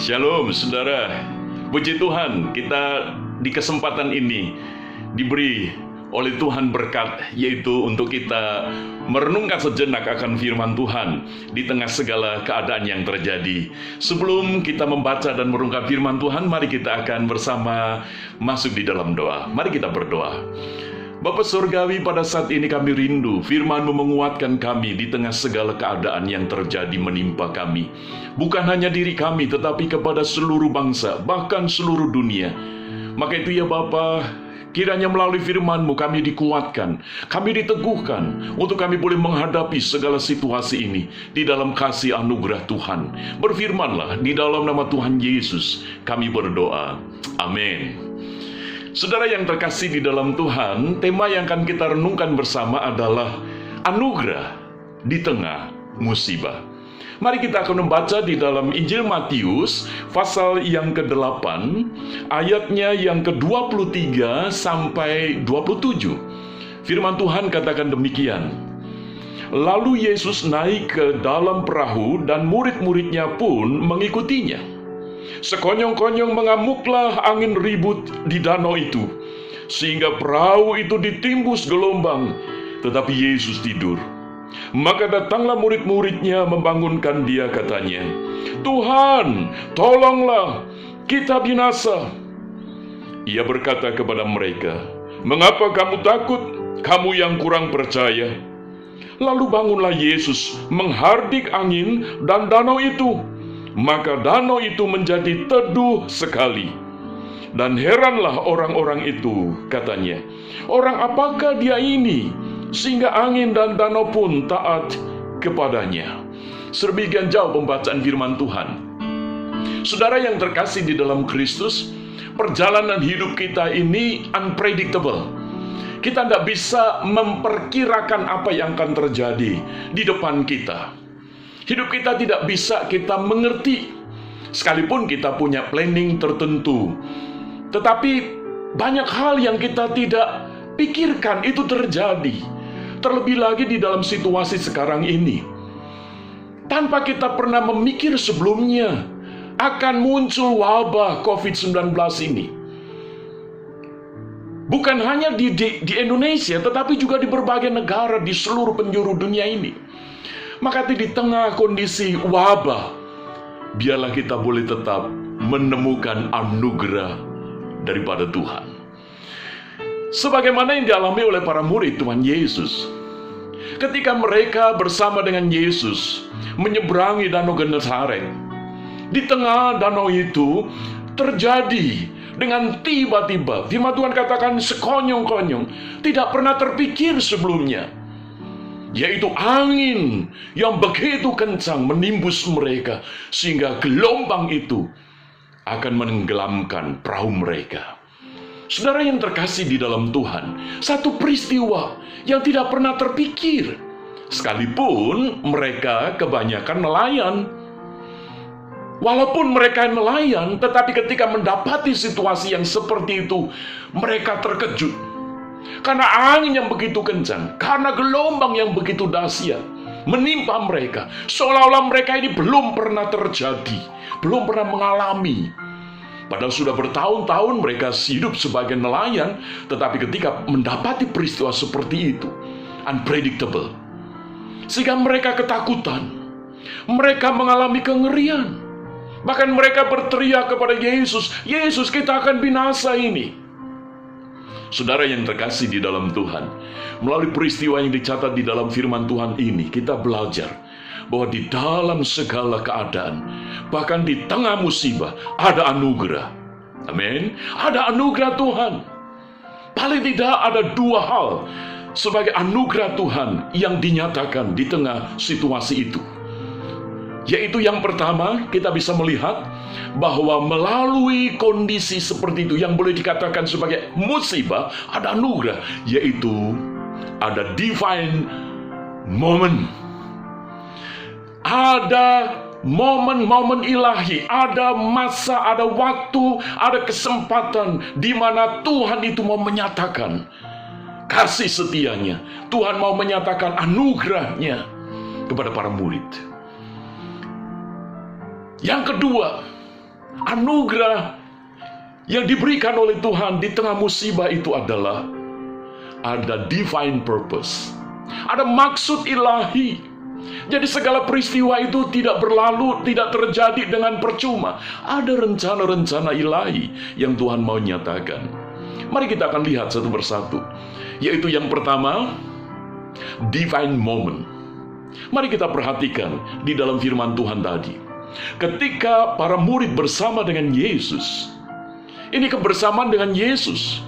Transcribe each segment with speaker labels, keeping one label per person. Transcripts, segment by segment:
Speaker 1: Shalom saudara, puji Tuhan kita di kesempatan ini diberi oleh Tuhan berkat, yaitu untuk kita merenungkan sejenak akan firman Tuhan di tengah segala keadaan yang terjadi. Sebelum kita membaca dan merenungkan firman Tuhan, mari kita akan bersama masuk di dalam doa. Mari kita berdoa. Bapa Surgawi, pada saat ini kami rindu firman-Mu menguatkan kami di tengah segala keadaan yang terjadi menimpa kami. Bukan hanya diri kami, tetapi kepada seluruh bangsa, bahkan seluruh dunia. Maka itu ya Bapa, kiranya melalui firman-Mu kami dikuatkan, kami diteguhkan, untuk kami boleh menghadapi segala situasi ini di dalam kasih anugerah Tuhan. Berfirmanlah di dalam nama Tuhan Yesus, kami berdoa. Amin. Saudara yang terkasih di dalam Tuhan, tema yang akan kita renungkan bersama adalah anugerah di tengah musibah. Mari kita akan membaca di dalam Injil Matius, pasal yang ke-8, ayatnya yang ke-23 sampai 27. Firman Tuhan katakan demikian. Lalu Yesus naik ke dalam perahu dan murid-muridnya pun mengikutinya. Sekonyong-konyong mengamuklah angin ribut di danau itu, sehingga perahu itu ditimbus gelombang, tetapi Yesus tidur. Maka datanglah murid-muridnya membangunkan dia, katanya, "Tuhan, tolonglah, kita binasa." Ia berkata kepada mereka, "Mengapa kamu takut, kamu yang kurang percaya?" Lalu bangunlah Yesus menghardik angin dan danau itu. Maka danau itu menjadi teduh sekali. Dan heranlah orang-orang itu, katanya, "Orang apakah dia ini, sehingga angin dan danau pun taat kepadanya?" Sedemikian jauh pembacaan firman Tuhan. Saudara yang terkasih di dalam Kristus, perjalanan hidup kita ini unpredictable. Kita tidak bisa memperkirakan apa yang akan terjadi di depan kita. Hidup kita tidak bisa kita mengerti, sekalipun kita punya planning tertentu. Tetapi banyak hal yang kita tidak pikirkan itu terjadi. Terlebih lagi di dalam situasi sekarang ini. Tanpa kita pernah memikir sebelumnya akan muncul wabah COVID-19 ini. Bukan hanya di Indonesia, tetapi juga di berbagai negara di seluruh penjuru dunia ini. Maka di tengah kondisi wabah, biarlah kita boleh tetap menemukan anugerah daripada Tuhan. Sebagaimana yang dialami oleh para murid Tuhan Yesus. Ketika mereka bersama dengan Yesus menyeberangi danau Genesaret, di tengah danau itu terjadi dengan tiba-tiba, firman Tuhan katakan sekonyong-konyong, tidak pernah terpikir sebelumnya, yaitu angin yang begitu kencang menimbus mereka, sehingga gelombang itu akan menenggelamkan perahu mereka. Saudara yang terkasih di dalam Tuhan, satu peristiwa yang tidak pernah terpikir, sekalipun mereka kebanyakan nelayan. Walaupun mereka nelayan, tetapi ketika mendapati situasi yang seperti itu, mereka terkejut. Karena angin yang begitu kencang, karena gelombang yang begitu dahsyat menimpa mereka, seolah-olah mereka ini belum pernah terjadi, belum pernah mengalami. Padahal sudah bertahun-tahun mereka hidup sebagai nelayan, tetapi ketika mendapati peristiwa seperti itu, unpredictable, sehingga mereka ketakutan, mereka mengalami kengerian. Bahkan mereka berteriak kepada Yesus, "Yesus, kita akan binasa ini." Saudara yang terkasih di dalam Tuhan, melalui peristiwa yang dicatat di dalam firman Tuhan ini, kita belajar bahwa di dalam segala keadaan, bahkan di tengah musibah, ada anugerah. Amin. Ada anugerah Tuhan. Paling tidak ada dua hal sebagai anugerah Tuhan yang dinyatakan di tengah situasi itu. Yaitu yang pertama, kita bisa melihat bahwa melalui kondisi seperti itu yang boleh dikatakan sebagai musibah, ada anugerah, yaitu ada divine moment. Ada momen-momen ilahi, ada masa, ada waktu, ada kesempatan di mana Tuhan itu mau menyatakan kasih setianya. Tuhan mau menyatakan anugerahnya kepada para murid. Yang kedua, Anugerah yang diberikan oleh Tuhan di tengah musibah itu adalah ada divine purpose. Ada maksud ilahi. Jadi segala peristiwa itu tidak berlalu, tidak terjadi dengan percuma. Ada rencana-rencana ilahi yang Tuhan mau nyatakan. Mari kita akan lihat satu persatu. Yaitu yang pertama, divine moment. Mari kita perhatikan di dalam firman Tuhan tadi. Ketika para murid bersama dengan Yesus, ini kebersamaan dengan Yesus.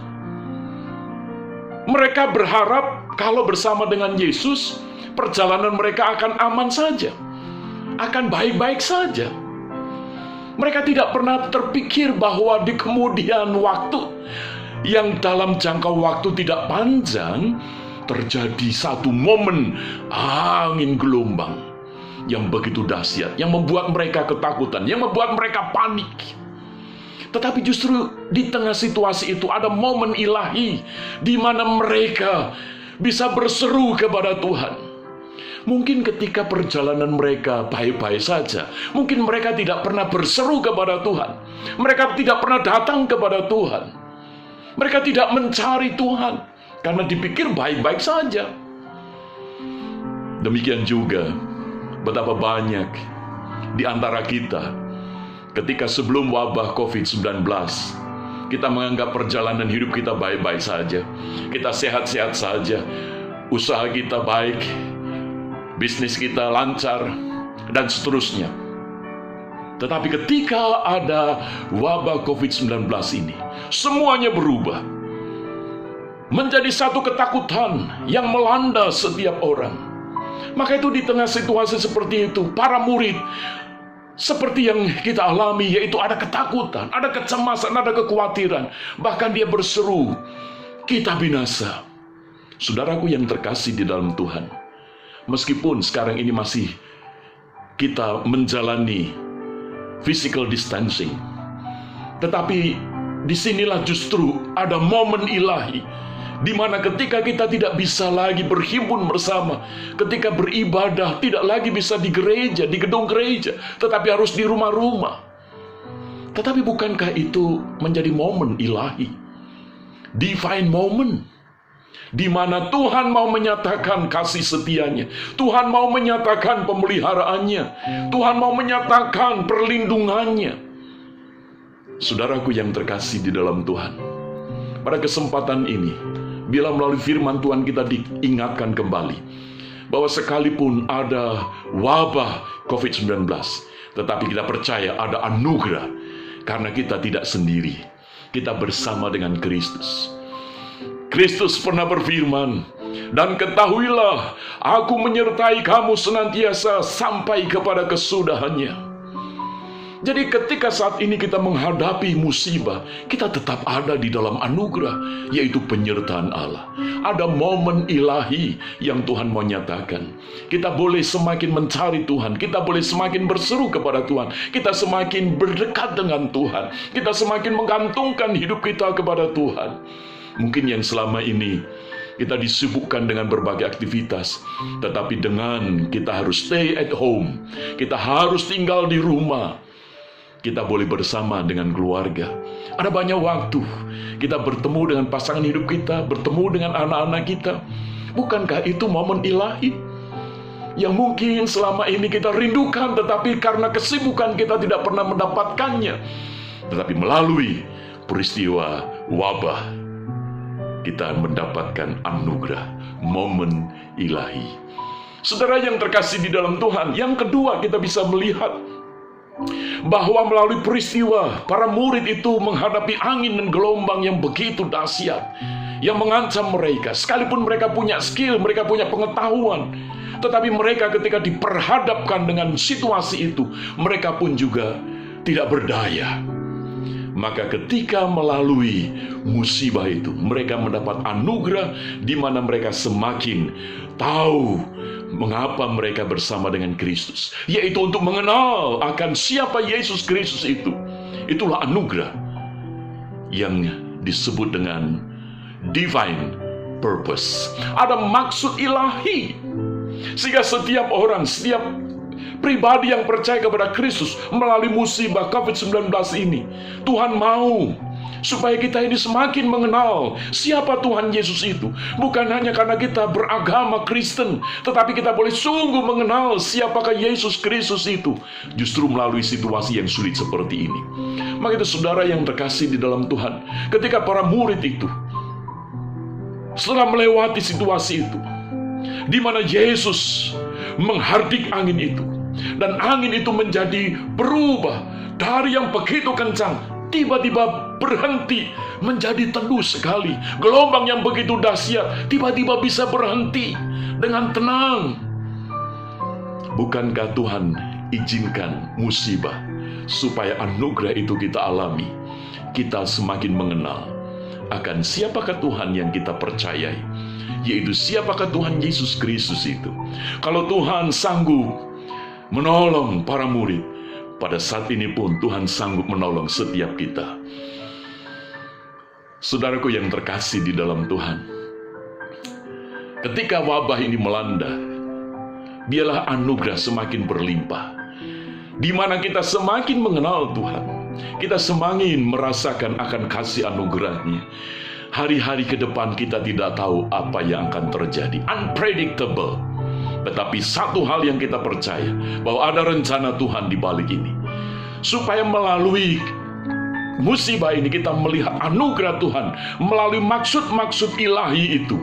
Speaker 1: Mereka berharap kalau bersama dengan Yesus, perjalanan mereka akan aman saja, akan baik-baik saja. Mereka tidak pernah terpikir bahwa di kemudian waktu, yang dalam jangka waktu tidak panjang, terjadi satu momen angin gelombang yang begitu dahsyat, yang membuat mereka ketakutan, yang membuat mereka panik. Tetapi justru di tengah situasi itu ada momen ilahi di mana mereka bisa berseru kepada Tuhan. Mungkin ketika perjalanan mereka baik-baik saja, mungkin mereka tidak pernah berseru kepada Tuhan. Mereka tidak pernah datang kepada Tuhan. Mereka tidak mencari Tuhan karena dipikir baik-baik saja. Demikian juga betapa banyak di antara kita ketika sebelum wabah COVID-19, kita menganggap perjalanan hidup kita baik-baik saja. Kita sehat-sehat saja. Usaha kita baik, bisnis kita lancar, dan seterusnya. Tetapi ketika ada wabah COVID-19 ini, semuanya berubah. Menjadi satu ketakutan yang melanda setiap orang. Maka itu di tengah situasi seperti itu, para murid seperti yang kita alami, yaitu ada ketakutan, ada kecemasan, ada kekhawatiran. Bahkan dia berseru, kita binasa. Saudaraku yang terkasih di dalam Tuhan, meskipun sekarang ini masih kita menjalani physical distancing, tetapi disinilah justru ada momen ilahi, di mana ketika kita tidak bisa lagi berhimpun bersama, ketika beribadah tidak lagi bisa di gereja, di gedung gereja, tetapi harus di rumah-rumah. Tetapi bukankah itu menjadi momen ilahi? Divine moment, di mana Tuhan mau menyatakan kasih setianya, Tuhan mau menyatakan pemeliharaannya, Tuhan mau menyatakan perlindungannya. Saudaraku yang terkasih di dalam Tuhan, pada kesempatan ini, bila melalui firman Tuhan kita diingatkan kembali bahwa sekalipun ada wabah COVID-19, tetapi kita percaya ada anugerah karena kita tidak sendiri. Kita bersama dengan Kristus. Kristus pernah berfirman, dan ketahuilah, aku menyertai kamu senantiasa sampai kepada kesudahannya. Jadi ketika saat ini kita menghadapi musibah, kita tetap ada di dalam anugerah, yaitu penyertaan Allah. Ada momen ilahi yang Tuhan mau nyatakan. Kita boleh semakin mencari Tuhan, kita boleh semakin berseru kepada Tuhan, kita semakin berdekat dengan Tuhan, kita semakin menggantungkan hidup kita kepada Tuhan. Mungkin yang selama ini kita disibukkan dengan berbagai aktivitas, tetapi dengan kita harus stay at home, kita harus tinggal di rumah, kita boleh bersama dengan keluarga. Ada banyak waktu kita bertemu dengan pasangan hidup kita, bertemu dengan anak-anak kita. Bukankah itu momen ilahi yang mungkin selama ini kita rindukan, tetapi karena kesibukan kita tidak pernah mendapatkannya. Tetapi melalui peristiwa wabah, kita mendapatkan anugerah, momen ilahi. Saudara yang terkasih di dalam Tuhan, yang kedua kita bisa melihat bahwa melalui peristiwa para murid itu menghadapi angin dan gelombang yang begitu dahsyat, yang mengancam mereka. Sekalipun mereka punya skill, mereka punya pengetahuan, tetapi mereka ketika diperhadapkan dengan situasi itu, mereka pun juga tidak berdaya. Maka ketika melalui musibah itu, mereka mendapat anugerah di mana mereka semakin tahu mengapa mereka bersama dengan Kristus, yaitu untuk mengenal akan siapa Yesus Kristus itu. Itulah anugerah yang disebut dengan divine purpose. Ada maksud ilahi, sehingga setiap orang, setiap pribadi yang percaya kepada Kristus melalui musibah COVID-19 ini. Tuhan mau supaya kita ini semakin mengenal siapa Tuhan Yesus itu. Bukan hanya karena kita beragama Kristen, tetapi kita boleh sungguh mengenal siapakah Yesus Kristus itu, justru melalui situasi yang sulit seperti ini. Maka itu saudara yang terkasih di dalam Tuhan, ketika para murid itu setelah melewati situasi itu, di mana Yesus menghardik angin itu, dan angin itu menjadi berubah dari yang begitu kencang, tiba-tiba berhenti menjadi teduh sekali. Gelombang yang begitu dahsyat tiba-tiba bisa berhenti dengan tenang. Bukankah Tuhan izinkan musibah supaya anugerah itu kita alami, kita semakin mengenal akan siapakah Tuhan yang kita percayai, yaitu siapakah Tuhan Yesus Kristus itu. Kalau Tuhan sanggup menolong para murid, pada saat ini pun Tuhan sanggup menolong setiap kita. Saudaraku yang terkasih di dalam Tuhan, ketika wabah ini melanda, biarlah anugerah semakin berlimpah, di mana kita semakin mengenal Tuhan, kita semakin merasakan akan kasih anugerahnya. Hari-hari ke depan kita tidak tahu apa yang akan terjadi, unpredictable. Tetapi satu hal yang kita percaya, bahwa ada rencana Tuhan di balik ini, supaya melalui musibah ini kita melihat anugerah Tuhan melalui maksud-maksud ilahi itu,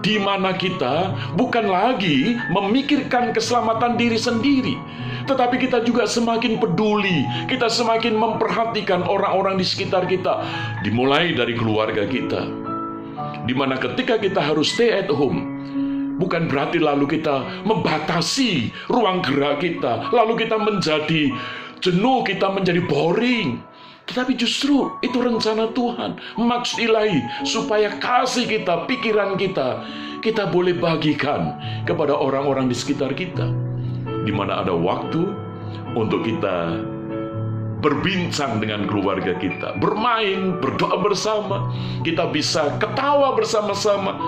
Speaker 1: di mana kita bukan lagi memikirkan keselamatan diri sendiri, tetapi kita juga semakin peduli, kita semakin memperhatikan orang-orang di sekitar kita, dimulai dari keluarga kita, di mana ketika kita harus stay at home, bukan berarti lalu kita membatasi ruang gerak kita, lalu kita menjadi jenuh, kita menjadi boring. Tetapi justru itu rencana Tuhan, maksud ilahi, supaya kasih kita, pikiran kita, kita boleh bagikan kepada orang-orang di sekitar kita, di mana ada waktu untuk kita berbincang dengan keluarga kita, bermain, berdoa bersama, kita bisa ketawa bersama-sama,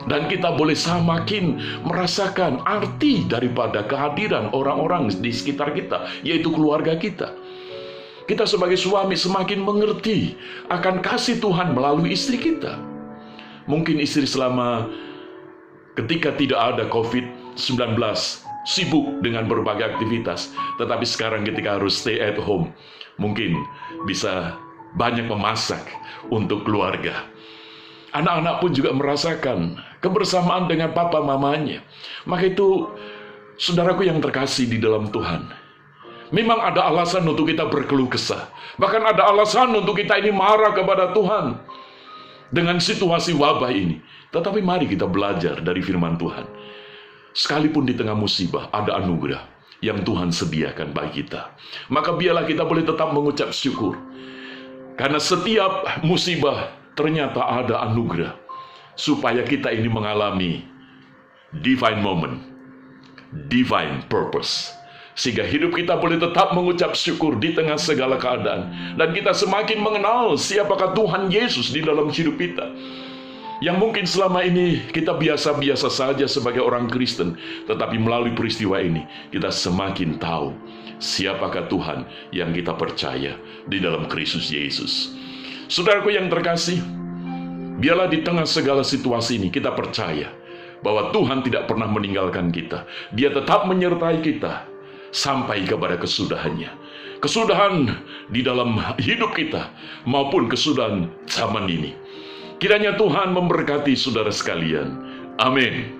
Speaker 1: dan kita boleh semakin merasakan arti daripada kehadiran orang-orang di sekitar kita, yaitu keluarga kita. Kita sebagai suami semakin mengerti akan kasih Tuhan melalui istri kita. Mungkin istri selama ketika tidak ada COVID-19 sibuk dengan berbagai aktivitas, tetapi sekarang ketika harus stay at home, mungkin bisa banyak memasak untuk keluarga. Anak-anak pun juga merasakan kebersamaan dengan papa mamanya. Maka itu, saudaraku yang terkasih di dalam Tuhan, memang ada alasan untuk kita berkeluh kesah. Bahkan ada alasan untuk kita ini marah kepada Tuhan dengan situasi wabah ini. Tetapi mari kita belajar dari firman Tuhan. Sekalipun di tengah musibah, ada anugerah yang Tuhan sediakan bagi kita. Maka biarlah kita boleh tetap mengucap syukur. Karena setiap musibah ternyata ada anugerah, supaya kita ini mengalami divine moment, divine purpose, sehingga hidup kita boleh tetap mengucap syukur di tengah segala keadaan, dan kita semakin mengenal siapakah Tuhan Yesus di dalam hidup kita, yang mungkin selama ini kita biasa-biasa saja sebagai orang Kristen, tetapi melalui peristiwa ini kita semakin tahu siapakah Tuhan yang kita percaya di dalam Kristus Yesus. Saudaraku yang terkasih, biarlah di tengah segala situasi ini kita percaya bahwa Tuhan tidak pernah meninggalkan kita. Dia tetap menyertai kita sampai kepada kesudahannya. Kesudahan di dalam hidup kita maupun kesudahan zaman ini. Kiranya Tuhan memberkati saudara sekalian. Amin.